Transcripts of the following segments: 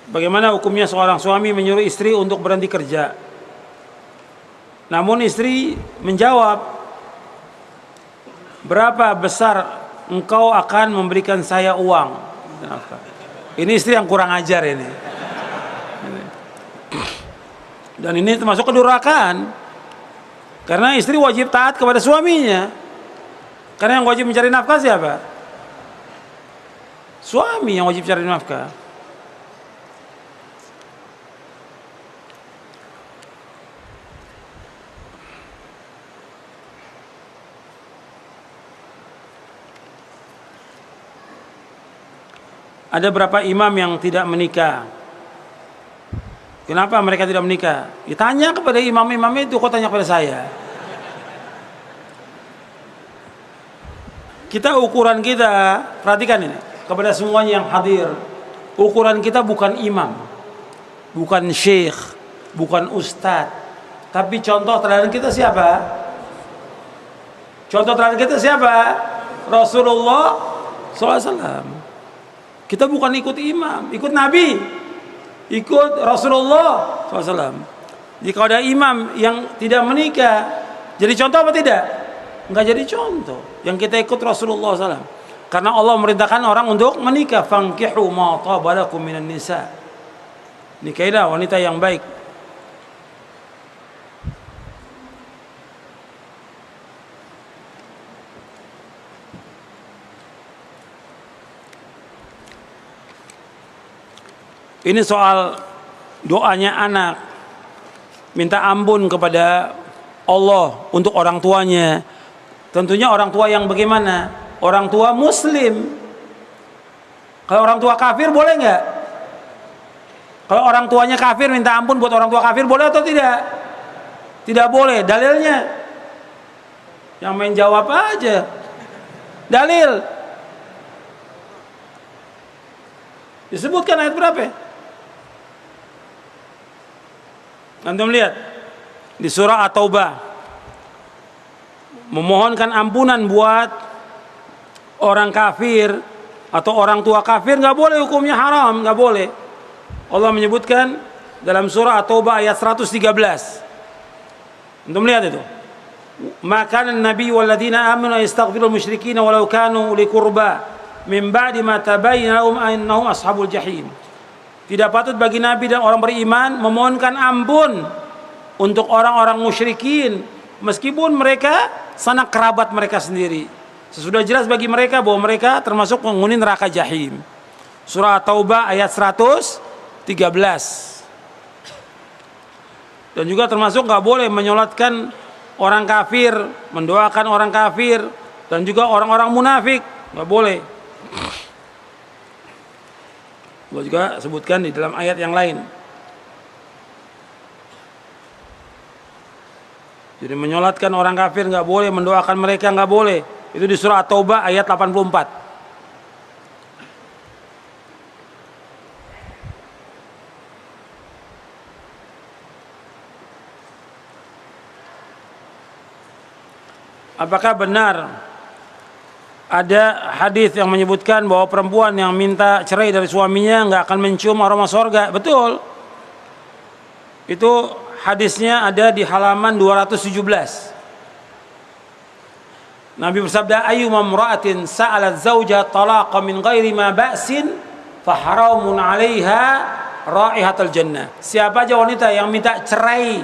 Bagaimana hukumnya seorang suami menyuruh istri untuk berhenti kerja, namun istri menjawab, berapa besar engkau akan memberikan saya uang? Ini istri yang kurang ajar ini. Dan ini termasuk kedurhakaan, karena istri wajib taat kepada suaminya. Karena yang wajib mencari nafkah siapa? Suami yang wajib cari nafkah. Ada berapa imam yang tidak menikah? Kenapa mereka tidak menikah? Ditanya kepada imam-imam itu, kok tanya kepada saya? Kita ukuran kita, perhatikan ini, kepada semuanya yang hadir, ukuran kita bukan imam, bukan syekh, bukan ustadz, tapi contoh teladan kita siapa? Contoh teladan kita siapa? Rasulullah SAW. Kita bukan ikut imam, ikut Nabi, ikut Rasulullah SAW. Jika ada imam yang tidak menikah, jadi contoh apa tidak? Enggak jadi contoh. Yang kita ikut Rasulullah SAW. Karena Allah memerintahkan orang untuk menikah. Fankihu ma taba lakum minan nisa. Nikahilah wanita yang baik. Ini soal doanya anak minta ampun kepada Allah untuk orang tuanya. Tentunya orang tua yang bagaimana? Orang tua muslim. Kalau orang tua kafir boleh nggak? Kalau orang tuanya kafir minta ampun buat orang tua kafir boleh atau tidak? Tidak boleh. Dalilnya? Yang main jawab aja. Dalil. Disebutkan ayat berapa? Antum lihat di surah At-Taubah, memohonkan ampunan buat orang kafir atau orang tua kafir nggak boleh, hukumnya haram, nggak boleh. Allah menyebutkan dalam surah At-Taubah ayat 113. Antum lihat itu. Maka Nabi walladzina amanu yastaghfirul musyrikin walau kanu uli qurba min ba'di ma tabayyana lahum annahum ashabul jahim. Tidak patut bagi Nabi dan orang beriman memohonkan ampun untuk orang-orang musyrikin meskipun mereka sanak kerabat mereka sendiri. Sesudah jelas bagi mereka bahwa mereka termasuk penghuni neraka jahim. Surah Taubah ayat 113. Dan juga termasuk nggak boleh menyolatkan orang kafir, mendoakan orang kafir, dan juga orang-orang munafik, nggak boleh. Allah juga sebutkan di dalam ayat yang lain. Jadi menyolatkan orang kafir nggak boleh, mendoakan mereka nggak boleh. Itu di surah At-Taubah ayat 84. Apakah benar ada hadis yang menyebutkan bahwa perempuan yang minta cerai dari suaminya nggak akan mencium aroma sorga? Betul. Itu hadisnya ada di halaman 217. Nabi bersabda, ayyuma imra'atin sa'alat zawja talaqa min ghairi ma ba'sin fa haramun 'alaiha raihatul jannah. Siapa aja wanita yang minta cerai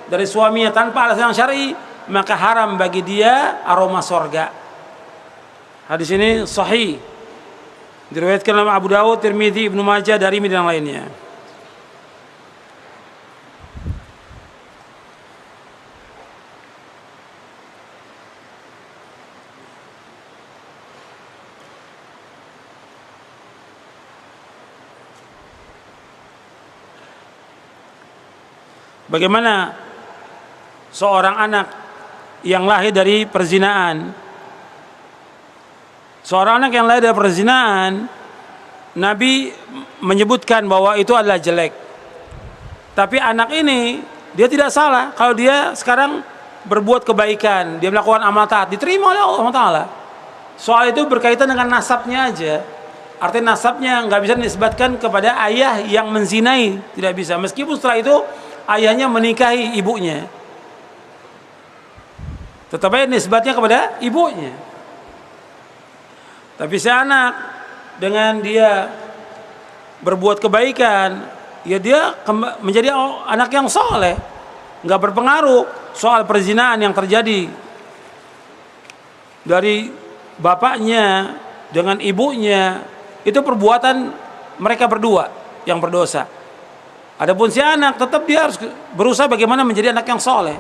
dari suaminya tanpa alasan syar'i, maka haram bagi dia aroma sorga. Hadis ini sahih, diriwayatkan oleh Abu Dawud, Tirmidzi, Ibnu Majah, Darimi dan lainnya. Bagaimana seorang anak yang lahir dari perzinaan? Seorang anak yang lahir dari perzinaan, Nabi menyebutkan bahwa itu adalah jelek. Tapi anak ini, dia tidak salah kalau dia sekarang berbuat kebaikan, dia melakukan amal taat, diterima oleh Allah Taala. Soal itu berkaitan dengan nasabnya aja. artinya nasabnya nggak bisa dinisbatkan kepada ayah yang menzinai, tidak bisa. Meskipun setelah itu ayahnya menikahi ibunya, tetap aja nisbatnya kepada ibunya. Tapi si anak dengan dia berbuat kebaikan, ya dia menjadi anak yang soleh, nggak berpengaruh soal perzinaan yang terjadi dari bapaknya dengan ibunya. Itu perbuatan mereka berdua yang berdosa. Adapun si anak tetap dia harus berusaha bagaimana menjadi anak yang soleh.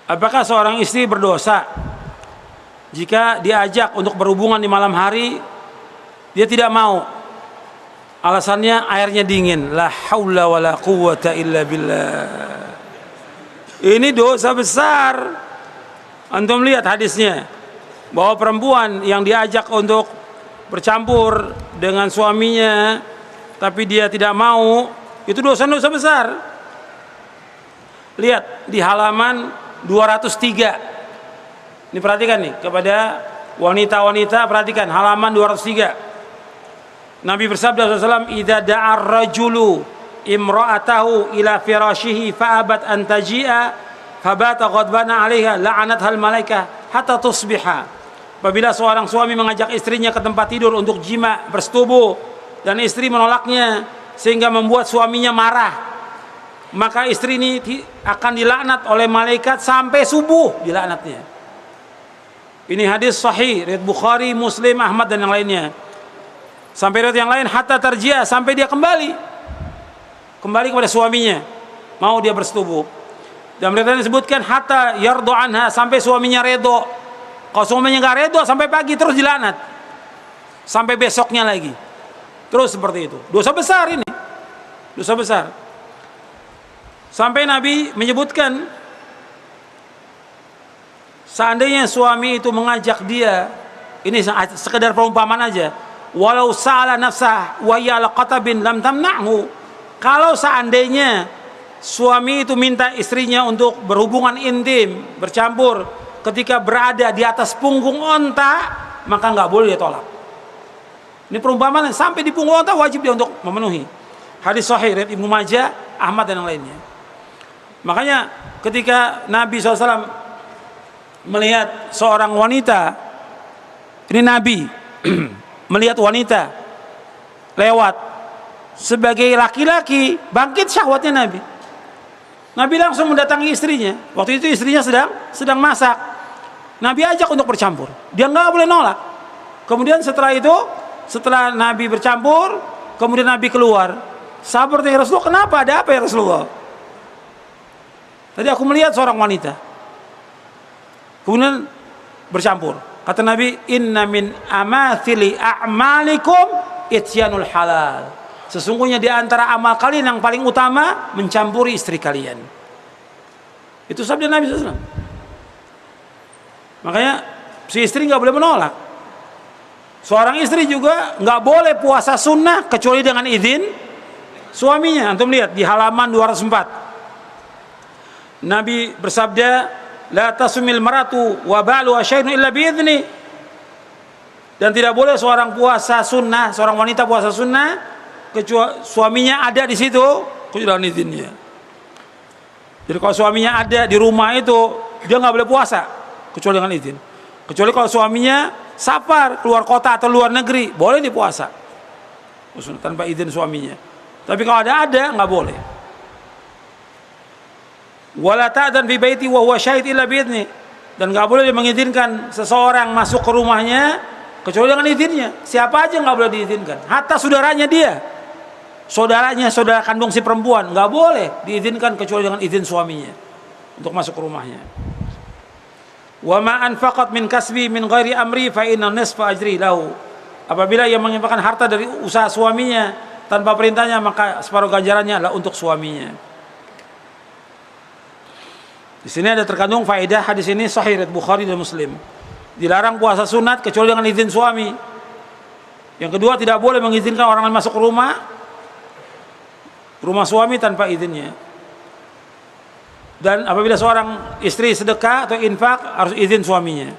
Apakah seorang istri berdosa jika diajak untuk berhubungan di malam hari, dia tidak mau? Alasannya airnya dingin. La haula wala quwwata illa billah. Ini dosa besar. Antum lihat hadisnya, bahwa perempuan yang diajak untuk bercampur dengan suaminya tapi dia tidak mau, itu dosa-dosa besar. Lihat di halaman 203. Ini perhatikan nih, kepada wanita-wanita, perhatikan halaman 203. Nabi bersabda SAW, "Idza da'a ar-rajulu imra'atahu ila firashihi fa'abat an taji'a fabata ghadbana 'alaiha la'anatha al-malaikah hatta tusbiha." Apabila seorang suami mengajak istrinya ke tempat tidur untuk jima, bersetubuh, dan istri menolaknya sehingga membuat suaminya marah, maka istri ini akan dilaknat oleh malaikat sampai subuh, dilaknatnya. Ini hadis sahih riwayat Bukhari, Muslim, Ahmad dan yang lainnya. Sampai riwayat yang lain hatta tarji'a, sampai dia kembali kepada suaminya, mau dia bersetubuh. Dan riwayat disebutkan hatta yardu anha, sampai suaminya redo. Kalau suaminya enggak redo sampai pagi terus dilaknat. Sampai besoknya lagi. Terus seperti itu. Dosa besar ini. Dosa besar. Sampai Nabi menyebutkan, seandainya suami itu mengajak dia, ini sekedar perumpamaan aja, walau sa'ala nafsah wa ya laqatabin lam tamna'hu. Kalau seandainya suami itu minta istrinya untuk berhubungan intim, bercampur ketika berada di atas punggung onta, maka nggak boleh dia tolak. Ini perumpamaan, sampai di punggung onta wajib dia untuk memenuhi. Hadis sahih riwayat Ibnu Majah, Ahmad dan yang lainnya. Makanya ketika Nabi SAW melihat seorang wanita, ini Nabi melihat wanita lewat sebagai laki-laki, bangkit syahwatnya Nabi. Nabi langsung mendatangi istrinya. Waktu itu istrinya sedang masak. Nabi ajak untuk bercampur. Dia nggak boleh nolak. Kemudian setelah itu, setelah Nabi bercampur, kemudian Nabi keluar. Sabar ya Rasulullah, kenapa? Ada apa ya Rasulullah? Tadi aku melihat seorang wanita, kemudian bercampur. Kata Nabi, inna min amathili a'malikum ityanul halal. Sesungguhnya di antara amal kalian yang paling utama mencampuri istri kalian. Itu sabda Nabi SAW. Makanya si istri nggak boleh menolak. Seorang istri juga nggak boleh puasa sunnah kecuali dengan izin suaminya. Antum lihat di halaman 204. Nabi bersabda, la tasumil maratu wa ba'lu asyai'un illa bi'izni. Dan tidak boleh seorang puasa sunnah, seorang wanita puasa sunnah kecuali suaminya ada di situ kecuali dengan izinnya. Jadi kalau suaminya ada di rumah itu, dia nggak boleh puasa kecuali dengan izin. Kecuali kalau suaminya safar keluar kota atau luar negeri, boleh dipuasa tanpa izin suaminya. Tapi kalau ada nggak boleh. Wala ta'dan fi baiti wa huwa syahid illa bi'izni. Dan enggak boleh dia mengizinkan seseorang masuk ke rumahnya kecuali dengan izinnya. Siapa aja enggak boleh diizinkan. Hatta saudaranya dia. Saudara kandung si perempuan enggak boleh diizinkan kecuali dengan izin suaminya untuk masuk ke rumahnya. Wa ma anfaqat min kasbi min ghairi amri fa inna nisfa ajri lahu. Apabila ia menginfakkan harta dari usaha suaminya tanpa perintahnya, maka separuh ganjarannya adalah untuk suaminya. Di sini ada terkandung faedah hadis ini sahih riwayat Bukhari dan Muslim. Dilarang puasa sunat kecuali dengan izin suami. Yang kedua, tidak boleh mengizinkan orang lain masuk ke rumah suami tanpa izinnya. Dan apabila seorang istri sedekah atau infak harus izin suaminya.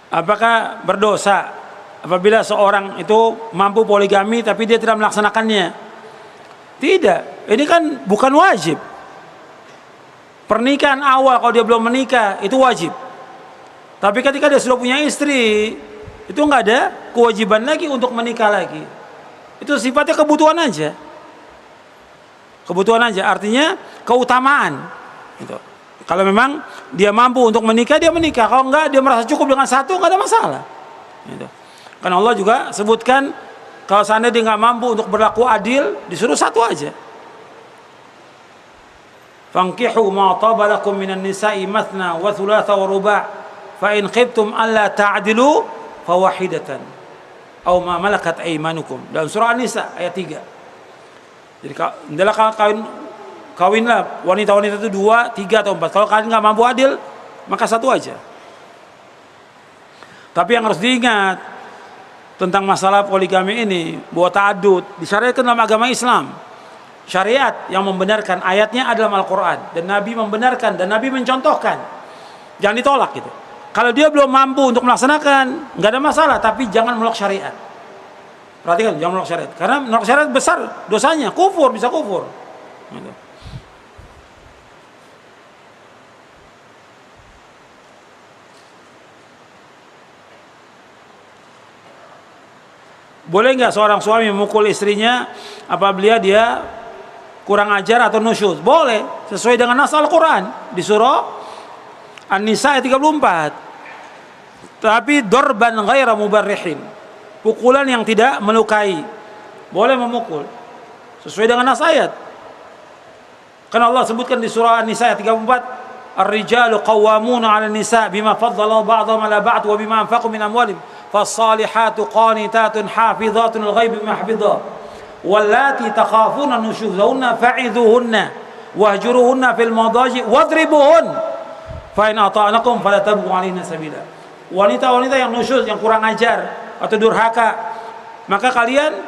Apakah berdosa apabila seorang itu mampu poligami tapi dia tidak melaksanakannya? Tidak, ini kan bukan wajib. Pernikahan awal kalau dia belum menikah itu wajib. Tapi ketika dia sudah punya istri, itu nggak ada kewajiban lagi untuk menikah lagi. Itu sifatnya kebutuhan aja. Kebutuhan aja, artinya keutamaan. Gitu. Kalau memang dia mampu untuk menikah, dia menikah. Kalau enggak, dia merasa cukup dengan satu, enggak ada masalah. Gitu. Karena Allah juga sebutkan, kalau seandainya dia enggak mampu untuk berlaku adil, disuruh satu aja. Fankihu ma taba lakum minan nisa'i mathna wa thulatha wa ruba' fa in khiftum alla ta'dilu fawahidatan aw ma malakat aymanukum. Dalam surah An-Nisa ayat 3. Jadi adalah kawinlah wanita-wanita itu 2, 3 atau 4. Kalau kalian nggak mampu adil, maka satu aja. Tapi yang harus diingat tentang masalah poligami ini, bahwa ta'adud disyariatkan dalam agama Islam. Syariat yang membenarkan ayatnya adalah Al-Quran, dan Nabi membenarkan dan Nabi mencontohkan. Jangan ditolak gitu. Kalau dia belum mampu untuk melaksanakan, nggak ada masalah, tapi jangan menolak syariat. Perhatikan, jangan menolak syariat. Karena menolak syariat besar dosanya, kufur, bisa kufur. Gitu. Boleh nggak seorang suami memukul istrinya apabila dia kurang ajar atau nusyuz? Boleh, sesuai dengan nas Al-Quran di surah An-Nisa ayat 34. Tapi dorban ghaira mubarrihin, pukulan yang tidak melukai. Boleh memukul sesuai dengan nas ayat. Karena Allah sebutkan di surah An-Nisa ayat 34, ar-rijalu qawwamuna 'ala an-nisa bima faddala ba'dhum 'ala ba'd wa bima anfaqu min amwalihim. Fassalihatu qanitatun hafizatun al-ghaibi bima hafidha wallati takhafuna nusyuzahunna fa'idhuhunna wahjuruhunna fil madaji wadribuhun fa in ata'anakum fala tabghu 'alaihina sabila. Wanita-wanita yang nusyuz, yang kurang ajar atau durhaka, maka kalian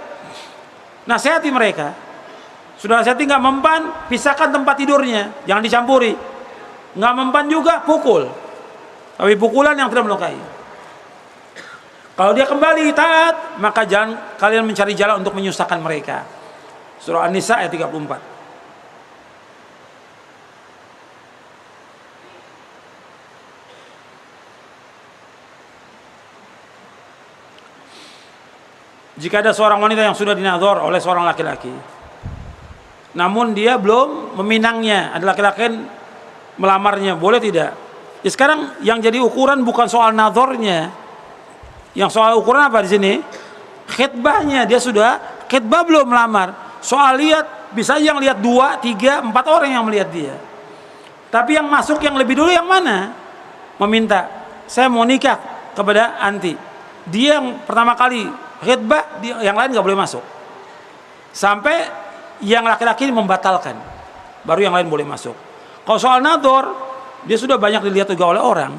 nasihati mereka. Sudah nasihati nggak mempan, pisahkan tempat tidurnya, jangan dicampuri. Nggak mempan juga pukul, tapi pukulan yang tidak melukai. Kalau dia kembali taat, maka jangan kalian mencari jalan untuk menyusahkan mereka. Surah An-Nisa ayat 34. Jika ada seorang wanita yang sudah dinadhor oleh seorang laki-laki, namun dia belum meminangnya, ada laki-laki melamarnya, boleh tidak? Ya, sekarang yang jadi ukuran bukan soal nadhornya. Yang soal ukuran apa di sini? Khitbahnya. Dia sudah khitbah belum melamar. Soal lihat, bisa yang lihat 2, 3, 4 orang yang melihat dia. Tapi yang masuk yang lebih dulu yang mana? Meminta, saya mau nikah kepada anti. Dia yang pertama kali khitbah, yang lain nggak boleh masuk. Sampai yang laki-laki membatalkan, baru yang lain boleh masuk. Kalau soal nadhor, dia sudah banyak dilihat juga oleh orang.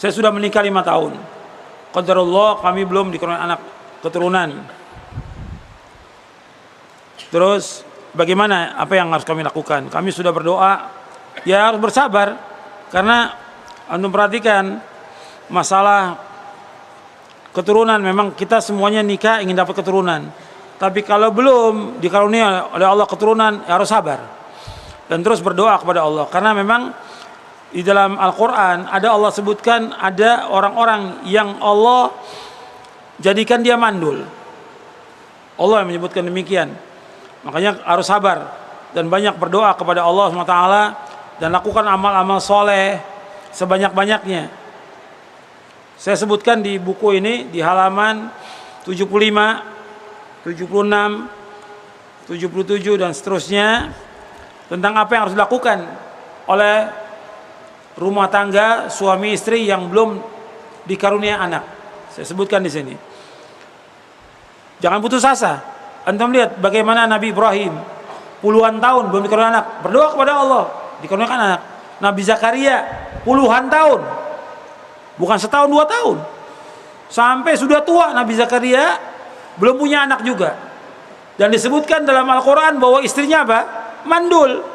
Saya sudah menikah 5 tahun. Qadarullah, kami belum dikaruniai anak keturunan. Terus bagaimana, apa yang harus kami lakukan? Kami sudah berdoa, ya harus bersabar. Karena antum perhatikan masalah keturunan, memang kita semuanya nikah ingin dapat keturunan. Tapi kalau belum dikaruniai oleh Allah keturunan, ya harus sabar. Dan terus berdoa kepada Allah. Karena memang di dalam Al-Quran ada Allah sebutkan, ada orang-orang yang Allah jadikan dia mandul. Allah yang menyebutkan demikian. Makanya harus sabar dan banyak berdoa kepada Allah SWT, dan lakukan amal-amal soleh sebanyak-banyaknya. Saya sebutkan di buku ini di halaman 75, 76, 77 dan seterusnya, tentang apa yang harus dilakukan oleh rumah tangga suami istri yang belum dikarunia anak. Saya sebutkan di sini. Jangan putus asa. Antum lihat bagaimana Nabi Ibrahim puluhan tahun belum dikaruniakan anak, berdoa kepada Allah, dikaruniakan anak. Nabi Zakaria puluhan tahun, bukan setahun 2 tahun, sampai sudah tua Nabi Zakaria belum punya anak juga. Dan disebutkan dalam Al-Quran bahwa istrinya apa? Mandul.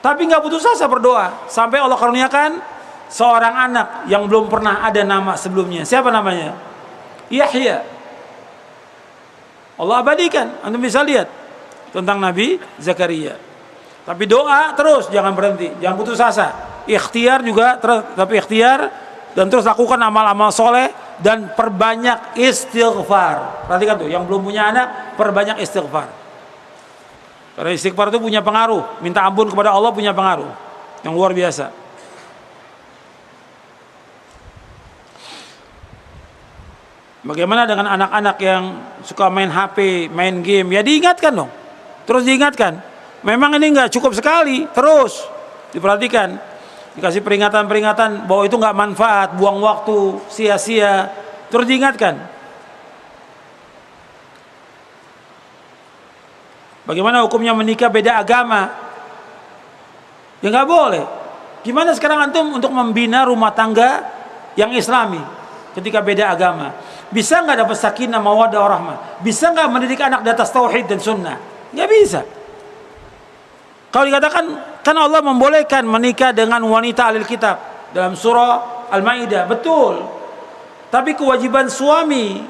Tapi nggak putus asa berdoa sampai Allah karuniakan seorang anak yang belum pernah ada nama sebelumnya. Siapa namanya? Yahya. Allah abadikan. Anda bisa lihat tentang Nabi Zakaria. Tapi doa terus, jangan berhenti, jangan putus asa. Ikhtiar juga, tapi ikhtiar dan terus lakukan amal-amal soleh dan perbanyak istighfar. Perhatikan tuh, yang belum punya anak perbanyak istighfar. Karena istighfar itu punya pengaruh. Minta ampun kepada Allah punya pengaruh yang luar biasa. Bagaimana dengan anak-anak yang suka main HP, main game? Ya diingatkan dong. Terus diingatkan. Memang ini nggak cukup sekali. Terus diperhatikan. Dikasih peringatan-peringatan bahwa itu nggak manfaat, buang waktu, sia-sia. Terus diingatkan. Bagaimana hukumnya menikah beda agama? Ya nggak boleh. Gimana sekarang antum untuk membina rumah tangga yang Islami ketika beda agama? Bisa nggak dapat sakinah mawaddah warahmah? Bisa nggak mendidik anak di atas tauhid dan sunnah? Nggak bisa. Kalau dikatakan kan Allah membolehkan menikah dengan wanita ahlul kitab dalam surah Al-Maidah, betul. Tapi kewajiban suami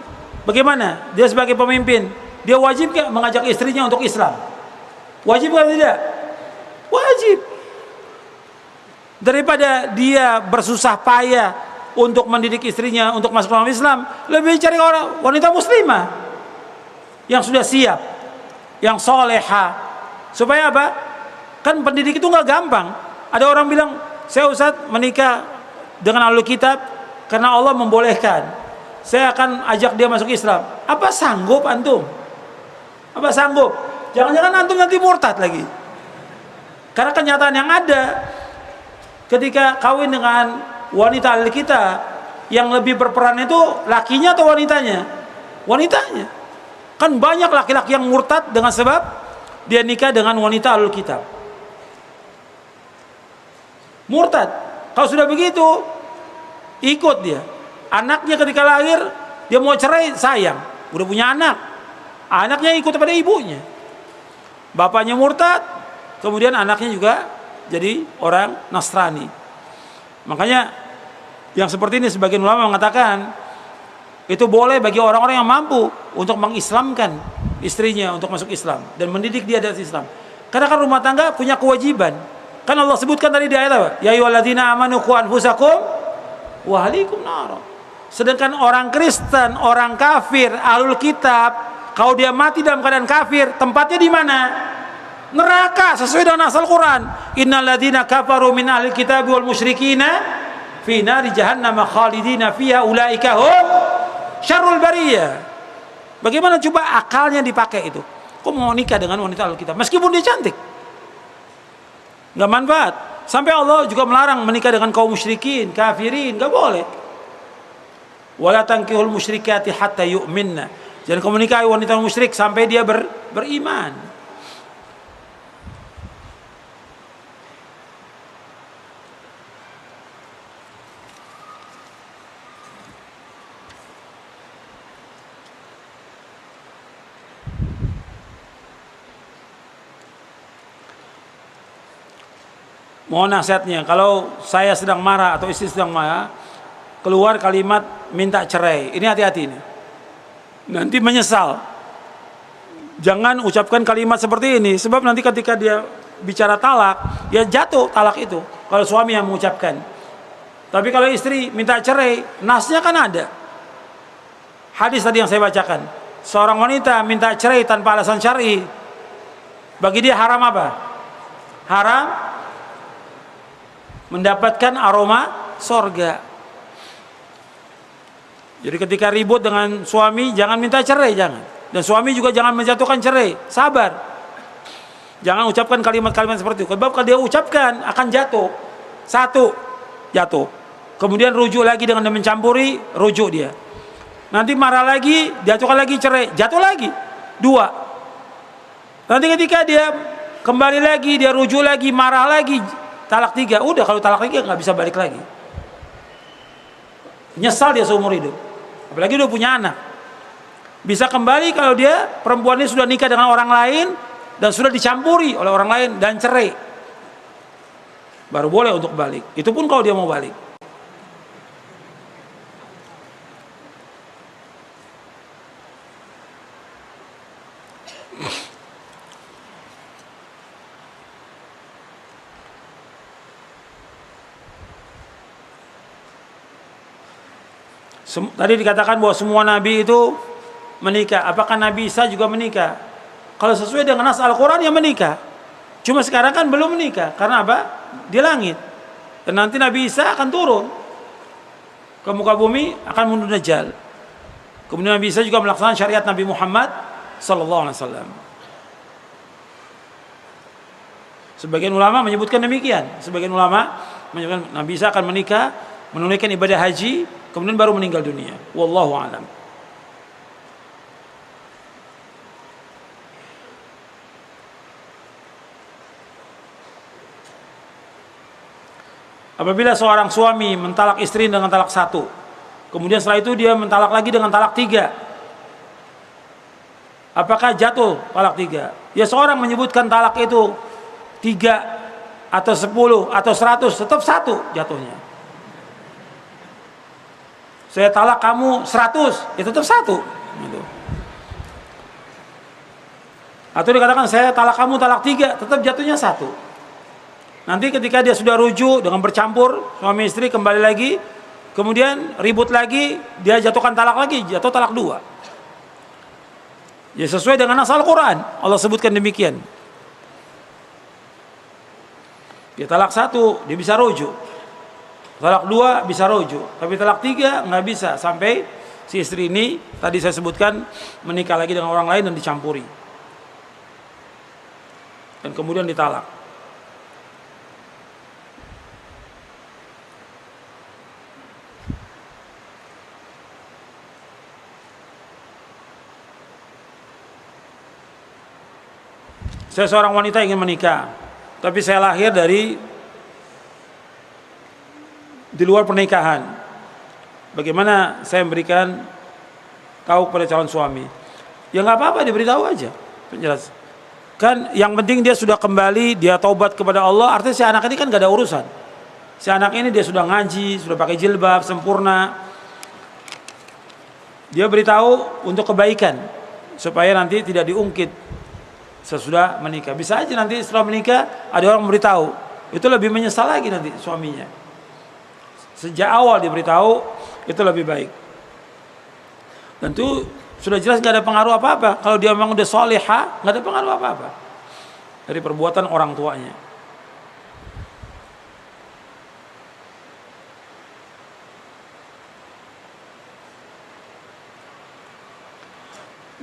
bagaimana? Dia sebagai pemimpin, dia wajib nggak mengajak istrinya untuk Islam? Wajib atau tidak? Wajib. Daripada dia bersusah payah untuk mendidik istrinya untuk masuk dalam Islam, lebih cari orang wanita muslimah yang sudah siap, yang soleha. Supaya apa? Kan pendidik itu nggak gampang. Ada orang bilang, saya Ustaz menikah dengan ahlul kitab karena Allah membolehkan. Saya akan ajak dia masuk Islam. Apa sanggup antum? Apa sanggup? Jangan-jangan antum nanti murtad lagi. Karena kenyataan yang ada ketika kawin dengan wanita ahli kita, yang lebih berperan itu lakinya atau wanitanya? Wanitanya. Kan banyak laki-laki yang murtad dengan sebab dia nikah dengan wanita ahli kitab. Murtad. Kalau sudah begitu, ikut dia. Anaknya ketika lahir, dia mau cerai, sayang. Udah punya anak. Anaknya ikut kepada ibunya. Bapaknya murtad, kemudian anaknya juga jadi orang Nasrani. Makanya yang seperti ini sebagian ulama mengatakan itu boleh bagi orang-orang yang mampu untuk mengislamkan istrinya untuk masuk Islam dan mendidik dia dari Islam. Karena kan rumah tangga punya kewajiban. Kan Allah sebutkan tadi di ayat apa? Ya ayyuhalladzina amanu qu anfusakum wa ahlikum nar. Sedangkan orang Kristen, orang kafir, ahlul kitab, kalau dia mati dalam keadaan kafir, tempatnya di mana? Neraka sesuai dengan asal Quran. Innalladzina kafaru min ahlil kitab wal musyrikina fi nari jahannam khalidina fiha ulaika hum syarrul bariyah. Bagaimana coba akalnya dipakai itu? Kok mau nikah dengan wanita ahlul kitab meskipun dia cantik? Enggak manfaat. Sampai Allah juga melarang menikah dengan kaum musyrikin, kafirin, enggak boleh. Wala tankihul musyrikati hatta yu'minna. Jangan kamu nikahi wanita musyrik sampai dia beriman. Mohon nasihatnya, kalau saya sedang marah atau istri sedang marah, keluar kalimat minta cerai, ini hati-hati ini. Nanti menyesal. Jangan ucapkan kalimat seperti ini, sebab nanti ketika dia bicara talak, ya jatuh talak itu. Kalau suami yang mengucapkan. Tapi kalau istri minta cerai, nasnya kan ada. Hadis tadi yang saya bacakan, seorang wanita minta cerai tanpa alasan syar'i, bagi dia haram apa? Haram mendapatkan aroma sorga. Jadi ketika ribut dengan suami, jangan minta cerai, jangan. Dan suami juga jangan menjatuhkan cerai, sabar. Jangan ucapkan kalimat-kalimat seperti itu. Sebab kalau dia ucapkan akan jatuh. Satu, jatuh. Kemudian rujuk lagi dengan mencampuri, rujuk dia. Nanti marah lagi, jatuhkan lagi cerai, jatuh lagi. Dua. Nanti ketika dia kembali lagi, dia rujuk lagi, marah lagi, talak tiga. Udah, kalau talak tiga nggak bisa balik lagi. Nyesal dia seumur hidup. Apalagi udah punya anak. Bisa kembali kalau dia perempuan ini sudah nikah dengan orang lain dan sudah dicampuri oleh orang lain dan cerai. Baru boleh untuk balik. Itu pun kalau dia mau balik. Tadi dikatakan bahwa semua nabi itu menikah. Apakah Nabi Isa juga menikah? Kalau sesuai dengan nas Al-Quran ya menikah. Cuma sekarang kan belum menikah. Karena apa? Di langit. Dan nanti Nabi Isa akan turun ke muka bumi, akan membunuh Dajjal. Kemudian Nabi Isa juga melaksanakan syariat Nabi Muhammad sallallahu alaihi wasallam. Sebagian ulama menyebutkan demikian. Sebagian ulama menyebutkan Nabi Isa akan menikah, menunaikan ibadah haji, kemudian baru meninggal dunia. Wallahu a'lam. Apabila seorang suami mentalak istri dengan talak satu, kemudian setelah itu dia mentalak lagi dengan talak tiga, apakah jatuh talak tiga? Ya, seorang menyebutkan talak itu 3 atau 10 atau 100, tetap satu jatuhnya. Saya talak kamu 100, ya tetap satu gitu. Atau dikatakan saya talak kamu talak 3, tetap jatuhnya satu. Nanti ketika dia sudah rujuk dengan bercampur suami istri kembali lagi, kemudian ribut lagi, dia jatuhkan talak lagi, jatuh talak 2. Ya sesuai dengan nas Al-Quran, Allah sebutkan demikian. Dia talak 1, dia bisa rujuk. Talak 2 bisa rujuk, tapi talak 3 nggak bisa sampai si istri ini tadi saya sebutkan menikah lagi dengan orang lain dan dicampuri, dan kemudian ditalak. Saya seorang wanita ingin menikah, tapi saya lahir di luar pernikahan. Bagaimana saya memberikan tahu kepada calon suami? Ya nggak apa-apa, diberitahu aja. Penjelas. Kan yang penting dia sudah kembali, dia taubat kepada Allah. Artinya si anak ini kan gak ada urusan. Si anak ini dia sudah ngaji, sudah pakai jilbab sempurna. Dia beritahu untuk kebaikan, supaya nanti tidak diungkit sesudah menikah. Bisa aja nanti setelah menikah ada orang memberitahu, itu lebih menyesal lagi nanti suaminya. Sejak awal diberitahu itu lebih baik. Tentu sudah jelas gak ada pengaruh apa-apa. Kalau dia memang udah solehah, gak ada pengaruh apa-apa dari perbuatan orang tuanya.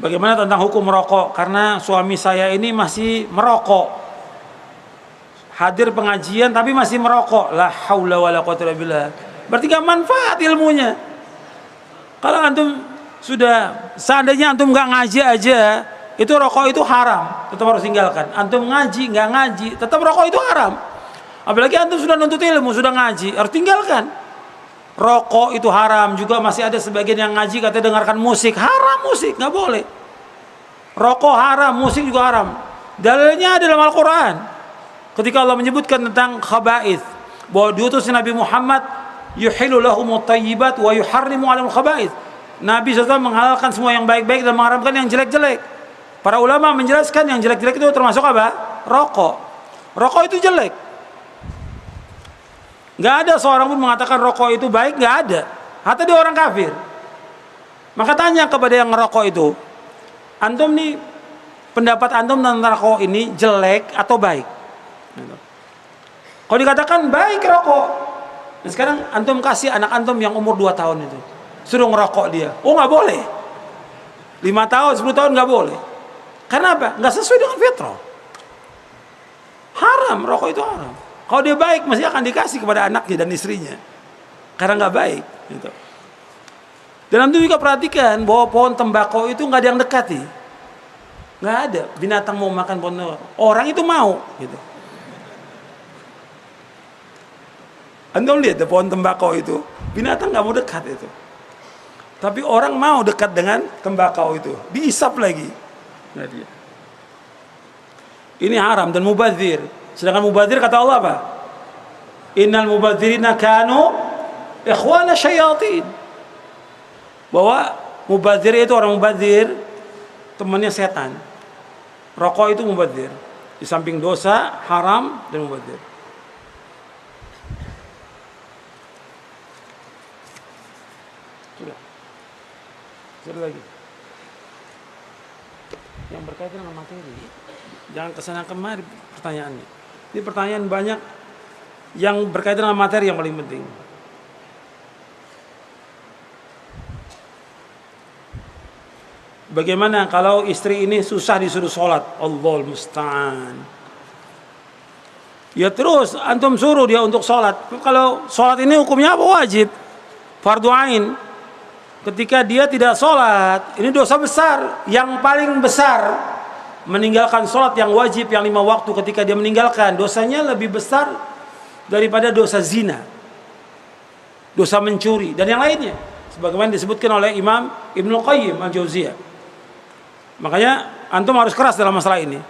Bagaimana tentang hukum merokok? Karena suami saya ini masih merokok. Hadir pengajian tapi masih merokok. La haula wala quwwata illa billah. Berarti gak manfaat ilmunya. Kalau antum sudah, seandainya antum gak ngaji aja, itu rokok itu haram, tetap harus tinggalkan. Antum ngaji, gak ngaji, tetap rokok itu haram. Apalagi antum sudah nuntut ilmu, sudah ngaji, harus tinggalkan. Rokok itu haram. Juga masih ada sebagian yang ngaji katanya dengarkan musik. Haram musik, gak boleh. Rokok haram, musik juga haram. Dalilnya ada dalam Al-Quran. Ketika Allah menyebutkan tentang khaba'ith, bahwa diutus Nabi Muhammad, yuhilu lahumut tayyibat wa yuharrimu alal khaba'ith. Nabi SAW menghalalkan semua yang baik-baik dan mengharamkan yang jelek-jelek. Para ulama menjelaskan yang jelek-jelek itu termasuk apa? Rokok. Rokok itu jelek. Gak ada seorang pun mengatakan rokok itu baik, gak ada. Hatta dia orang kafir. Maka tanya kepada yang ngerokok itu, antum nih, pendapat antum tentang rokok ini jelek atau baik? Kalau dikatakan baik rokok, nah sekarang antum kasih anak antum yang umur 2 tahun itu, suruh ngerokok dia, oh gak boleh. 5 tahun, 10 tahun nggak boleh. Karena apa? Nggak sesuai dengan fitrah. Haram, rokok itu haram. Kalau dia baik, masih akan dikasih kepada anaknya dan istrinya. Karena nggak baik. Gitu. Dan antum juga perhatikan bahwa pohon tembakau itu nggak ada yang dekati. Nggak ada. Binatang mau makan pohon tembakau. Orang itu mau. Gitu. Antum lihat pohon tembakau itu, binatang nggak mau dekat itu. Tapi orang mau dekat dengan tembakau itu. Diisap lagi. Nah, dia. Ini haram dan mubadzir. Sedangkan mubadzir kata Allah apa? Innal mubadzirina kanu ikhwana syayatin. Bahwa mubadzir itu orang mubadzir temannya setan. Rokok itu mubadzir. Di samping dosa, haram dan mubadzir. Sudah lagi. Yang berkaitan dengan materi. Jangan kesana kemari pertanyaannya. Ini pertanyaan banyak yang berkaitan dengan materi yang paling penting. Bagaimana kalau istri ini susah disuruh sholat? Allahul musta'an. Ya terus antum suruh dia untuk sholat. Kalau sholat ini hukumnya apa? Wajib, fardu ain. Ketika dia tidak sholat, ini dosa besar. Yang paling besar meninggalkan sholat yang wajib yang 5 waktu. Ketika dia meninggalkan, dosanya lebih besar daripada dosa zina, dosa mencuri dan yang lainnya, sebagaimana disebutkan oleh Imam Ibnu Qayyim Al-Jauziyah. Makanya antum harus keras dalam masalah ini.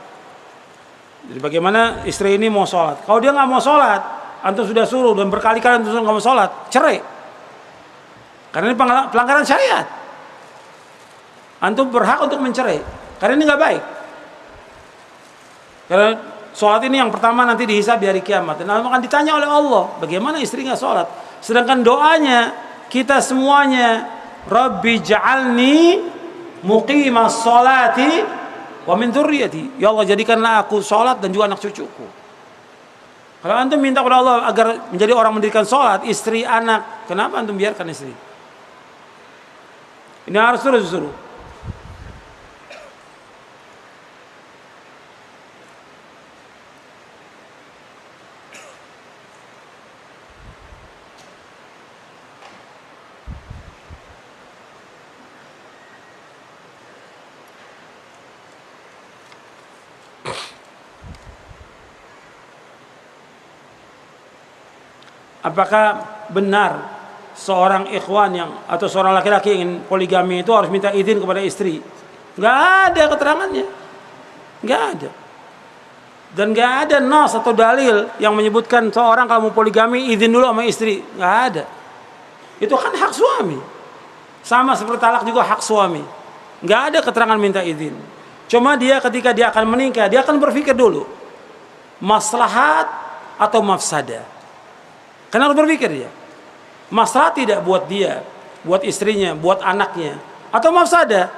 Jadi bagaimana istri ini mau sholat, kalau dia nggak mau sholat, antum sudah suruh dan berkali-kali antum nggak mau sholat, cerai. Karena ini pelanggaran syariat. Antum berhak untuk mencerai. Karena ini nggak baik. Karena sholat ini yang pertama nanti dihisab di hari kiamat. Dan akan ditanya oleh Allah, bagaimana istri nggak sholat? Sedangkan doanya kita semuanya, Rabbi ja'alni muqimas sholati wa min dzurriyyati. Ya Allah, jadikanlah aku sholat dan juga anak cucuku. Kalau antum minta kepada Allah agar menjadi orang mendirikan sholat, istri, anak, kenapa antum biarkan istri? Ini harus terus disuruh. Apakah benar seorang ikhwan yang atau seorang laki-laki ingin poligami itu harus minta izin kepada istri? Nggak ada keterangannya, nggak ada. Dan nggak ada nas atau dalil yang menyebutkan seorang kalau mau poligami izin dulu sama istri. Nggak ada. Itu kan hak suami. Sama seperti talak juga hak suami. Nggak ada keterangan minta izin. Cuma dia ketika dia akan menikah, dia akan berpikir dulu maslahat atau mafsadah. Karena harus berpikir dia. Maslahat tidak buat dia, buat istrinya, buat anaknya, atau mafsadah.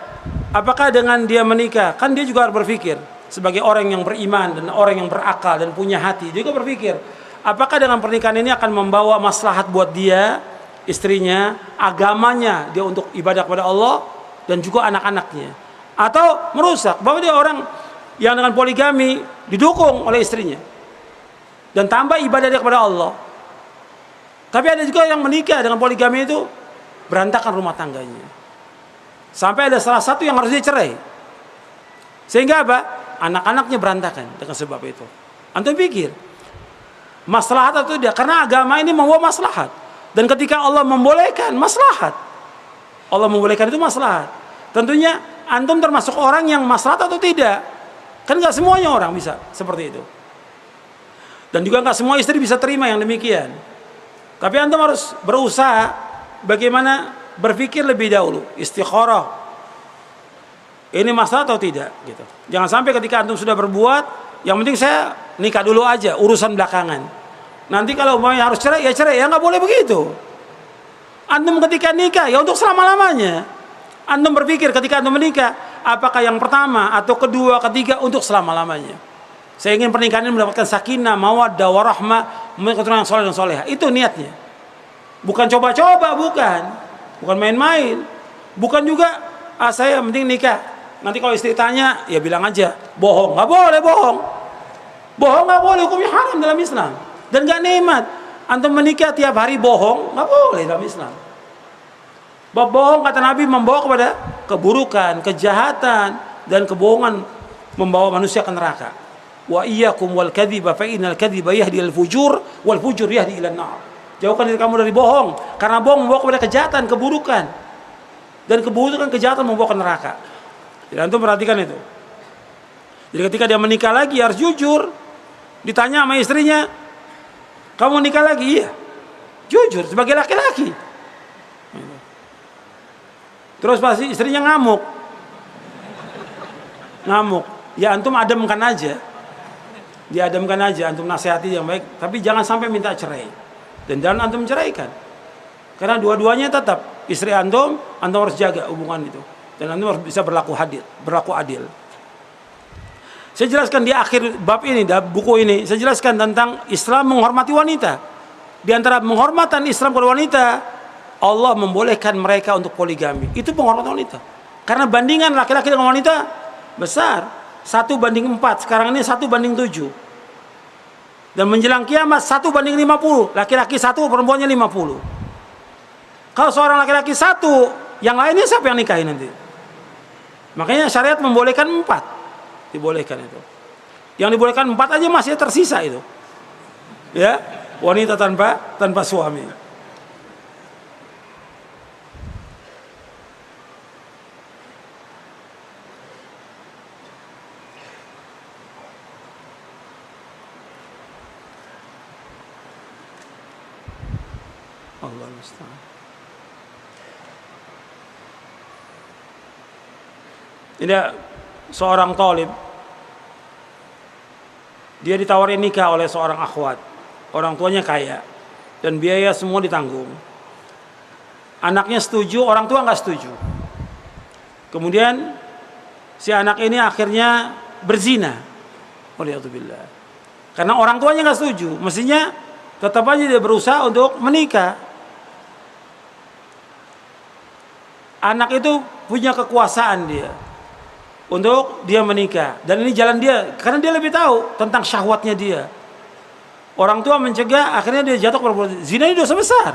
Apakah dengan dia menikah, kan dia juga harus berpikir sebagai orang yang beriman dan orang yang berakal dan punya hati, dia juga berpikir apakah dengan pernikahan ini akan membawa maslahat buat dia, istrinya, agamanya, dia untuk ibadah kepada Allah dan juga anak-anaknya, atau merusak. Bahwa dia orang yang dengan poligami didukung oleh istrinya dan tambah ibadah dia kepada Allah. Tapi ada juga yang menikah dengan poligami itu berantakan rumah tangganya. Sampai ada salah satu yang harus dicerai. Sehingga apa? Anak-anaknya berantakan dengan sebab itu. Antum pikir maslahat atau tidak? Karena agama ini membawa maslahat. Dan ketika Allah membolehkan maslahat, Allah membolehkan itu maslahat. Tentunya antum termasuk orang yang maslahat atau tidak? Kan nggak semuanya orang bisa seperti itu. Dan juga nggak semua istri bisa terima yang demikian. Tapi antum harus berusaha bagaimana berpikir lebih dahulu, istikharah. Ini masalah atau tidak gitu. Jangan sampai ketika antum sudah berbuat, yang penting saya nikah dulu aja, urusan belakangan. Nanti kalau mau harus cerai, ya cerai. Ya nggak boleh begitu. Antum ketika nikah ya untuk selama-lamanya. Antum berpikir ketika antum menikah, apakah yang pertama atau kedua, ketiga untuk selama-lamanya. Saya ingin pernikahan ini mendapatkan sakinah, mawaddah, warahmah, keturunan yang soleh dan soleha. Itu niatnya. Bukan coba-coba, bukan main-main. Bukan juga Saya penting nikah. Nanti kalau istri tanya, ya bilang aja bohong. Nggak boleh bohong. Bohong nggak boleh, hukumnya haram dalam Islam. Dan nggak nikmat. Antum menikah tiap hari bohong, nggak boleh dalam Islam. Bab bohong kata Nabi membawa kepada keburukan, kejahatan, dan kebohongan membawa manusia ke neraka. Wa iyyakum wal kadhiba fa innal kadhiba yahdi al fujur wal fujur yahdi ila nar. Jauhkan diri kamu dari bohong, karena bohong membawa kepada kejahatan, keburukan. Dan keburukan, kejahatan membawa ke neraka. Jadi antum perhatikan itu. Jadi ketika dia menikah lagi harus jujur. Ditanya sama istrinya, "Kamu nikah lagi?" "Iya." Jujur sebagai laki-laki. Terus pasti istrinya ngamuk. Ngamuk. Ya antum ademkan aja. Diademkan aja, antum nasihati yang baik, tapi jangan sampai minta cerai. Dan jangan antum ceraikan. Karena dua-duanya tetap istri antum harus jaga hubungan itu. Dan antum harus bisa berlaku adil. Saya jelaskan di akhir bab ini, buku ini, saya jelaskan tentang Islam menghormati wanita. Di antara penghormatan Islam kepada wanita, Allah membolehkan mereka untuk poligami. Itu penghormatan wanita. Karena bandingan laki-laki dengan wanita besar. 1:4. Sekarang ini 1:7. Dan menjelang kiamat 1:50. Laki-laki 1, perempuannya 50. Kalau seorang laki-laki 1, yang lainnya siapa yang nikahin nanti? Makanya syariat membolehkan 4. Dibolehkan itu. Yang dibolehkan 4 aja masih tersisa itu. Ya, wanita tanpa suami. Allah musta'an. Ini seorang talib, dia ditawarin nikah oleh seorang akhwat. Orang tuanya kaya dan biaya semua ditanggung. Anaknya setuju, orang tua nggak setuju. Kemudian si anak ini akhirnya berzina. Waliyadzubillah. Karena orang tuanya nggak setuju, mestinya tetap aja dia berusaha untuk menikah. Anak itu punya kekuasaan dia untuk dia menikah, dan ini jalan dia karena dia lebih tahu tentang syahwatnya dia. Orang tua mencegah, akhirnya dia jatuh ke zina. Ini dosa besar.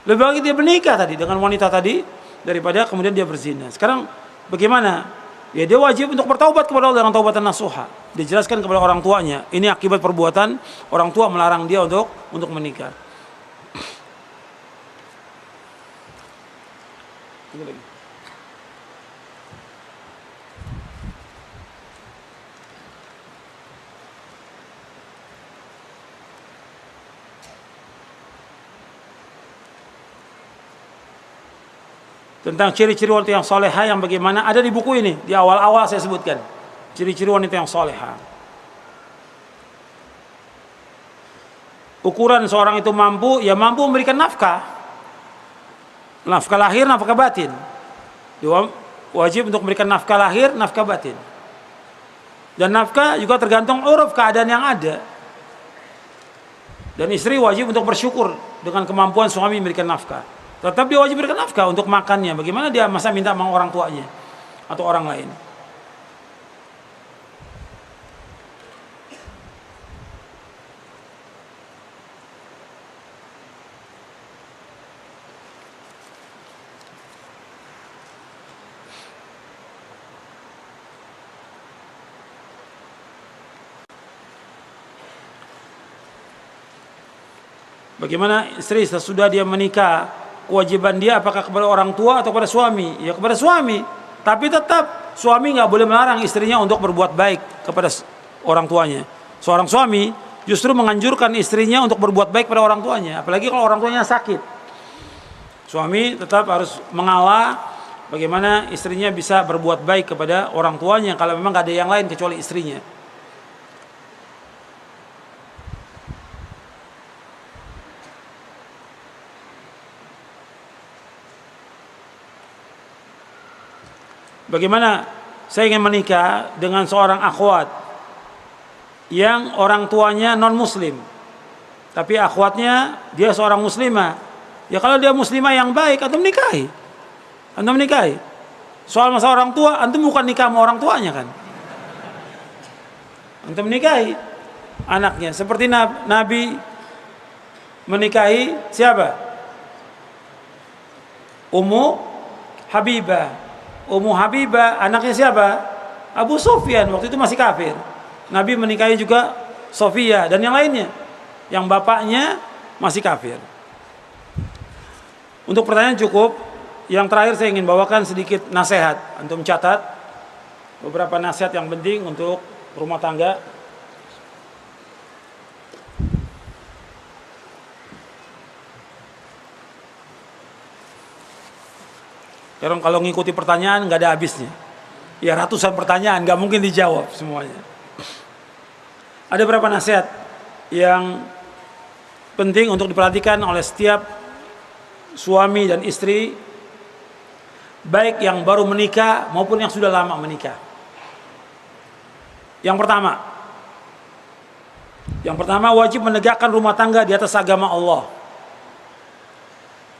Lebih baik dia menikah tadi dengan wanita tadi daripada kemudian dia berzina. Sekarang bagaimana? Ya dia wajib untuk bertaubat kepada Allah dengan taubatan nasuha. Dijelaskan kepada orang tuanya, ini akibat perbuatan orang tua melarang dia untuk menikah. Ini lagi. Tentang ciri-ciri wanita yang soleha yang bagaimana ada di buku ini. Di awal-awal saya sebutkan ciri-ciri wanita yang soleha. Ukuran seorang itu mampu, ya mampu memberikan nafkah. Nafkah lahir, nafkah batin. Dia wajib untuk memberikan nafkah lahir, nafkah batin. Dan nafkah juga tergantung uruf keadaan yang ada. Dan istri wajib untuk bersyukur dengan kemampuan suami memberikan nafkah. Tetap dia wajib berikan nafkah untuk makannya. Bagaimana dia masa minta sama orang tuanya atau orang lain? Bagaimana istri sesudah dia menikah, kewajiban dia apakah kepada orang tua atau kepada suami? Ya kepada suami. Tapi tetap suami nggak boleh melarang istrinya untuk berbuat baik kepada orang tuanya. Seorang suami justru menganjurkan istrinya untuk berbuat baik pada orang tuanya, apalagi kalau orang tuanya sakit. Suami tetap harus mengalah bagaimana istrinya bisa berbuat baik kepada orang tuanya kalau memang nggak ada yang lain kecuali istrinya. Bagaimana saya ingin menikah dengan seorang akhwat yang orang tuanya non muslim, tapi akhwatnya dia seorang muslimah. Ya kalau dia muslimah yang baik, antum nikahi. Soal masalah orang tua, antum bukan nikah sama orang tuanya kan? Antum menikahi anaknya. Seperti Nabi menikahi siapa? Ummu Habibah. Ummu Habibah anaknya siapa? Abu Sufyan, waktu itu masih kafir. Nabi menikahi juga Sofia dan yang lainnya, yang bapaknya masih kafir. Untuk pertanyaan cukup. Yang terakhir saya ingin bawakan sedikit nasihat. Antum catat beberapa nasihat yang penting untuk rumah tangga. Karena kalau ngikuti pertanyaan nggak ada habisnya. Ya ratusan pertanyaan nggak mungkin dijawab semuanya. Ada beberapa nasihat yang penting untuk diperhatikan oleh setiap suami dan istri, baik yang baru menikah maupun yang sudah lama menikah. Yang pertama wajib menegakkan rumah tangga di atas agama Allah.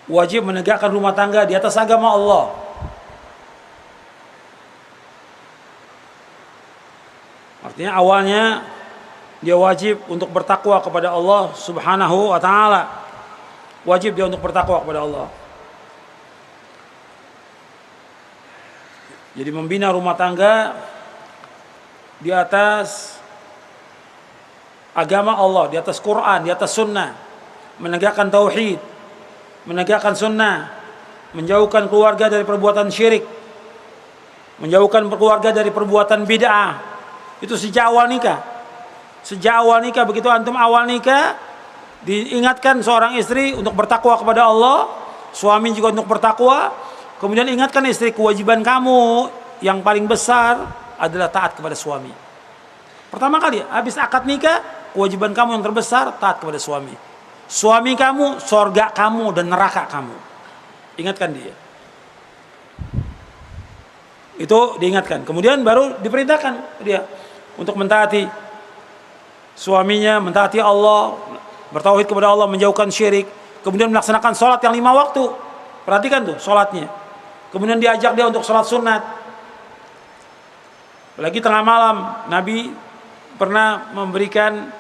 Wajib menegakkan rumah tangga di atas agama Allah. Artinya awalnya dia wajib untuk bertakwa kepada Allah Subhanahu wa taala. Wajib dia untuk bertakwa kepada Allah. Jadi membina rumah tangga di atas agama Allah, di atas Quran, di atas sunnah, menegakkan tauhid, menegakkan sunnah, menjauhkan keluarga dari perbuatan syirik, menjauhkan keluarga dari perbuatan bid'ah. Itu sejak awal nikah. Sejak awal nikah, begitu antum awal nikah, diingatkan seorang istri untuk bertakwa kepada Allah, suami juga untuk bertakwa. Kemudian ingatkan istri, kewajiban kamu yang paling besar adalah taat kepada suami. Pertama kali, habis akad nikah, kewajiban kamu yang terbesar taat kepada suami. Suami kamu, sorga kamu dan neraka kamu. Ingatkan dia. Itu diingatkan. Kemudian baru diperintahkan dia untuk mentaati suaminya, mentaati Allah, bertauhid kepada Allah, menjauhkan syirik. Kemudian melaksanakan sholat yang 5 waktu. Perhatikan tuh sholatnya. Kemudian diajak dia untuk sholat sunat. Lagi tengah malam, Nabi pernah memberikan,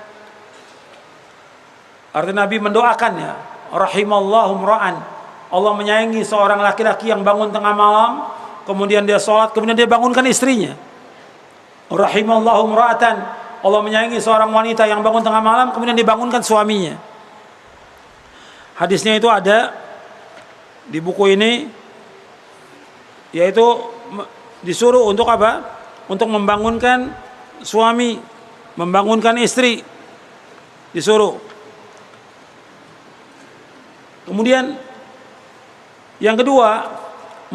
artinya Nabi mendoakan ya, rahimallahu mra'an, Allah menyayangi seorang laki-laki yang bangun tengah malam, kemudian dia sholat, kemudian dia bangunkan istrinya. Rahimallahu mra'atan, Allah menyayangi seorang wanita yang bangun tengah malam, kemudian dibangunkan suaminya. Hadisnya itu ada di buku ini, yaitu disuruh untuk apa? Untuk membangunkan suami, membangunkan istri, disuruh. Kemudian yang kedua,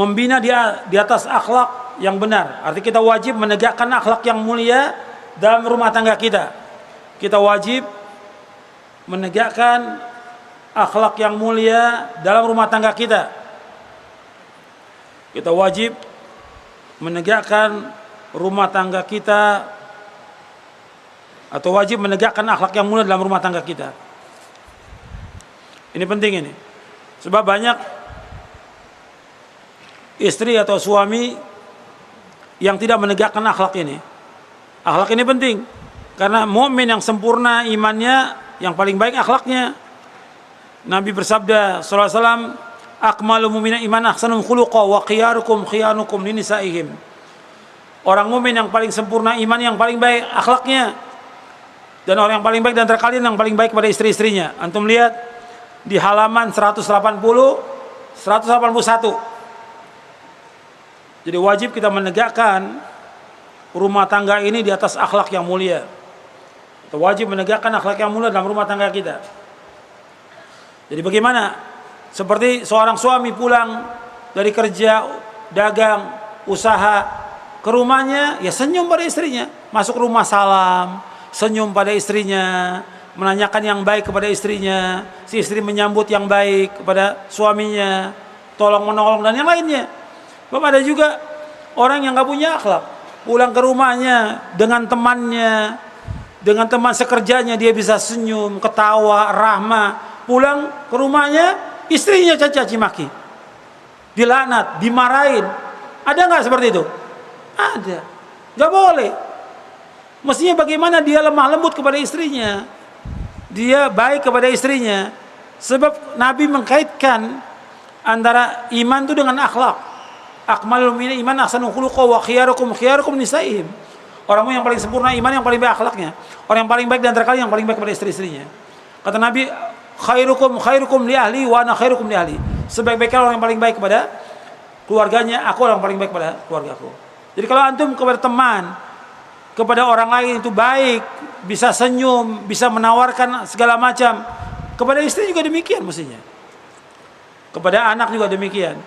membina dia di atas akhlak yang benar. Artinya kita wajib menegakkan akhlak yang mulia dalam rumah tangga kita. Kita wajib menegakkan akhlak yang mulia dalam rumah tangga kita. Kita wajib menegakkan rumah tangga kita, atau wajib menegakkan akhlak yang mulia dalam rumah tangga kita. Ini penting ini. Sebab banyak istri atau suami yang tidak menegakkan akhlak ini. Akhlak ini penting karena mukmin yang sempurna imannya, yang paling baik akhlaknya. Nabi bersabda sallallahu alaihi wasallam, akmalul mu'mina iman ahsanum khuluqa wa khiyarukum khiyanukum linisaihim. Orang mukmin yang paling sempurna iman, yang paling baik akhlaknya. Dan orang yang paling baik dan antara kalian yang paling baik pada istri-istrinya. Antum lihat di halaman 180, 181. Jadi wajib kita menegakkan rumah tangga ini di atas akhlak yang mulia. Kita wajib menegakkan akhlak yang mulia dalam rumah tangga kita. Jadi bagaimana? Seperti seorang suami pulang dari kerja, dagang, usaha, ke rumahnya, ya senyum pada istrinya. Masuk rumah salam, senyum pada istrinya, menanyakan yang baik kepada istrinya, si istri menyambut yang baik kepada suaminya, tolong menolong dan yang lainnya. Bapak, ada juga orang yang gak punya akhlak, pulang ke rumahnya dengan temannya, dengan teman sekerjanya dia bisa senyum, ketawa, rahmah. Pulang ke rumahnya, istrinya caci maki, dilaknat, dimarahin. Ada nggak seperti itu? Ada. Nggak boleh. Mestinya bagaimana dia lemah lembut kepada istrinya, dia baik kepada istrinya. Sebab Nabi mengkaitkan antara iman itu dengan akhlak. Akmalul iman ahsanul khuluqa wa khiyarukum nisaihim. Orang yang paling sempurna iman yang paling baik akhlaknya. Orang yang paling baik di antara kalian yang paling baik kepada istri-istrinya. Kata Nabi, khairukum li ahli wa ana khairukum li ahli. Sebaik-baiknya orang yang paling baik kepada keluarganya, aku orang yang paling baik kepada keluargaku. Jadi kalau antum kepada teman, kepada orang lain itu baik, bisa senyum, bisa menawarkan segala macam. Kepada istri juga demikian mestinya. Kepada anak juga demikian.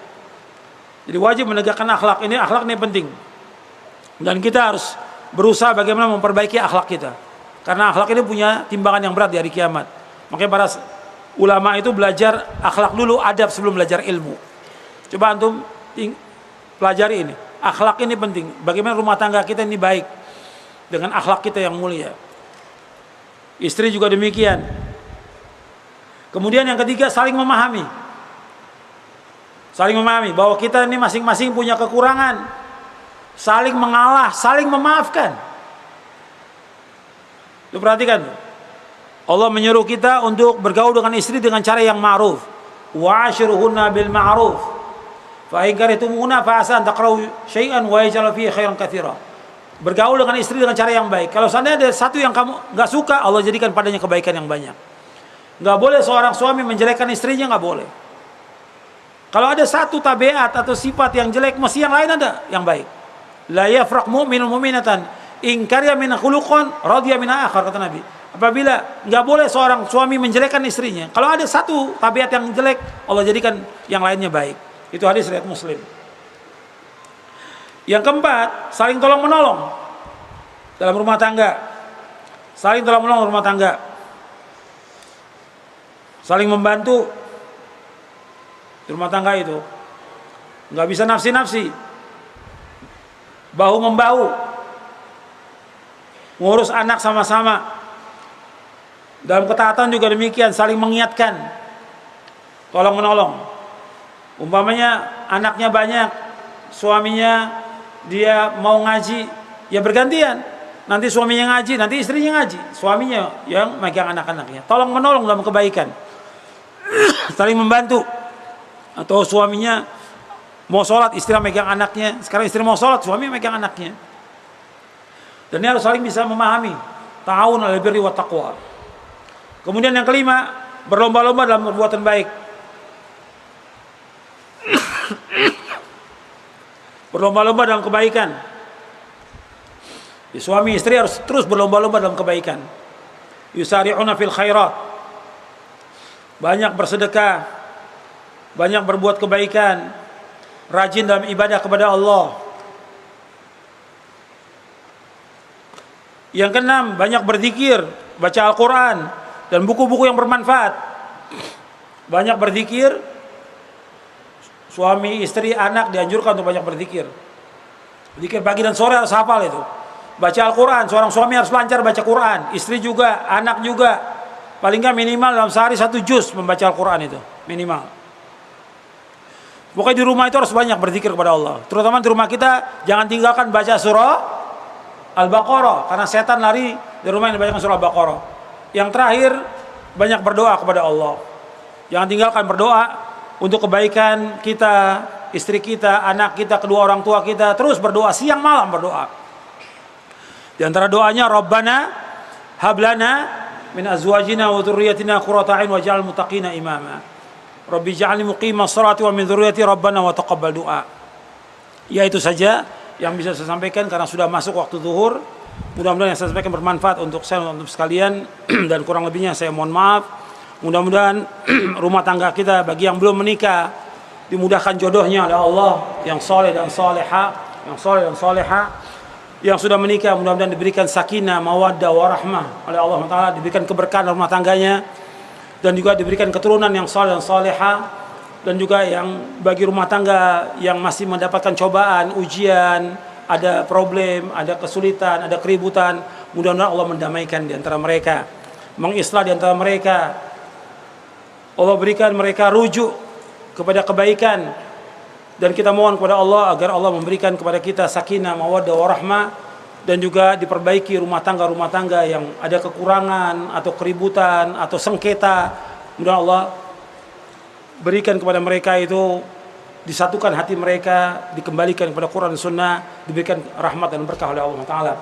Jadi wajib menegakkan akhlak. Akhlak ini penting. Dan kita harus berusaha bagaimana memperbaiki akhlak kita. Karena akhlak ini punya timbangan yang berat di hari kiamat. Makanya para ulama itu belajar akhlak dulu, adab sebelum belajar ilmu. Coba antum pelajari ini. Akhlak ini penting. Bagaimana rumah tangga kita ini baik dengan akhlak kita yang mulia. Istri juga demikian. Kemudian yang ketiga, saling memahami. Saling memahami bahwa kita ini masing-masing punya kekurangan. Saling mengalah, saling memaafkan. Lu perhatikan. Allah menyuruh kita untuk bergaul dengan istri dengan cara yang ma'ruf. Wa'ashiruhunna bil ma'ruf. Fa in karihtumuhunna fa asa an takrahu syai'an wa yaj'al fihi khairan katsira. Bergaul dengan istri dengan cara yang baik. Kalau seandainya ada satu yang kamu nggak suka, Allah jadikan padanya kebaikan yang banyak. Nggak boleh seorang suami menjelekkan istrinya, nggak boleh. Kalau ada satu tabiat atau sifat yang jelek, mesti yang lain ada yang baik. La yafraq mu'minun mu'minatan in karya min khuluqan radiya min akhar, kata Nabi. Apabila nggak boleh seorang suami menjelekkan istrinya, kalau ada satu tabiat yang jelek, Allah jadikan yang lainnya baik. Itu hadis riwayat Muslim. Yang keempat, saling tolong menolong dalam rumah tangga. Saling tolong menolong rumah tangga. Saling membantu di rumah tangga itu. Nggak bisa nafsi-nafsi, bahu membahu, ngurus anak sama-sama. Dalam ketaatan juga demikian, saling mengingatkan, tolong menolong. Umpamanya anaknya banyak, suaminya dia mau ngaji, ya bergantian. Nanti suaminya ngaji, nanti istrinya ngaji, suaminya yang megang anak-anaknya. Tolong menolong dalam kebaikan. Saling membantu. Atau suaminya mau sholat, istri megang anaknya. Sekarang istri mau sholat, suami megang anaknya. Dan ini harus saling bisa memahami. Ta'awun 'alal birri wat taqwa. Kemudian yang kelima, berlomba-lomba dalam perbuatan baik. Berlomba-lomba dalam kebaikan. Suami istri harus terus berlomba-lomba dalam kebaikan. Yusari'una fil khairat. Banyak bersedekah, banyak berbuat kebaikan, rajin dalam ibadah kepada Allah. Yang keenam, banyak berzikir, baca Al-Quran dan buku-buku yang bermanfaat. Banyak berzikir, suami, istri, anak dianjurkan untuk banyak berzikir. Zikir pagi dan sore harus hafal itu. Baca Al-Quran, seorang suami harus lancar baca Quran, istri juga, anak juga. Paling nggak minimal dalam sehari 1 juz membaca Al-Quran itu, minimal. Pokoknya di rumah itu harus banyak berzikir kepada Allah. Terutama di rumah kita, jangan tinggalkan baca surah Al-Baqarah, karena setan lari di rumah yang dibacakan surah Al-Baqarah. Yang terakhir, banyak berdoa kepada Allah. Jangan tinggalkan berdoa untuk kebaikan kita, istri kita, anak kita, kedua orang tua kita. Terus berdoa, siang malam berdoa. Di antara doanya, Rabbana hablana min azwajina wa dzurriyyatina qurrata a'yun waj'al muttaqina imama. Rabbi ja'alni muqimas sholati wa min dzurriyyati rabbana wa taqabbal du'a. Ya, itu saja yang bisa saya sampaikan karena sudah masuk waktu zuhur. Mudah-mudahan yang saya sampaikan bermanfaat untuk saya untuk sekalian dan kurang lebihnya saya mohon maaf. Mudah-mudahan rumah tangga kita bagi yang belum menikah dimudahkan jodohnya oleh Allah yang saleh dan salehah, yang saleh dan salehah. Yang sudah menikah mudah-mudahan diberikan sakinah, mawaddah, warahmah oleh Allah Taala, diberikan keberkahan rumah tangganya dan juga diberikan keturunan yang saleh dan salehah. Dan juga yang bagi rumah tangga yang masih mendapatkan cobaan, ujian, ada problem, ada kesulitan, ada keributan, mudah-mudahan Allah mendamaikan di antara mereka, mengislah di antara mereka. Allah berikan mereka rujuk kepada kebaikan Dan kita mohon kepada Allah agar Allah memberikan kepada kita sakinah, mawaddah, warahmah, dan juga diperbaiki rumah tangga yang ada kekurangan atau keributan atau sengketa. Mudah Allah berikan kepada mereka itu, disatukan hati mereka, dikembalikan kepada Quran dan Sunnah, diberikan rahmat dan berkah oleh Allah Taala.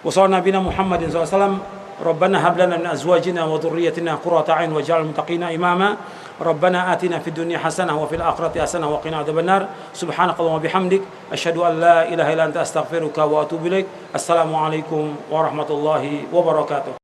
Wa sallallahu nabiyana Muhammadin sallallahu alaihi wasallam. Rabbana hab lana min azwajina wa dhurriyyatina qurrata a'yun waj'alna muttaqina imama. Rabbana atina fid dunya hasanah wa fil akhirati hasanah wa qina adzabannar. Subhanakallahumma bihamdik asyhadu an la ilaha illa anta astaghfiruka wa atubu ilaik. Assalamualaikum warahmatullahi wabarakatuh.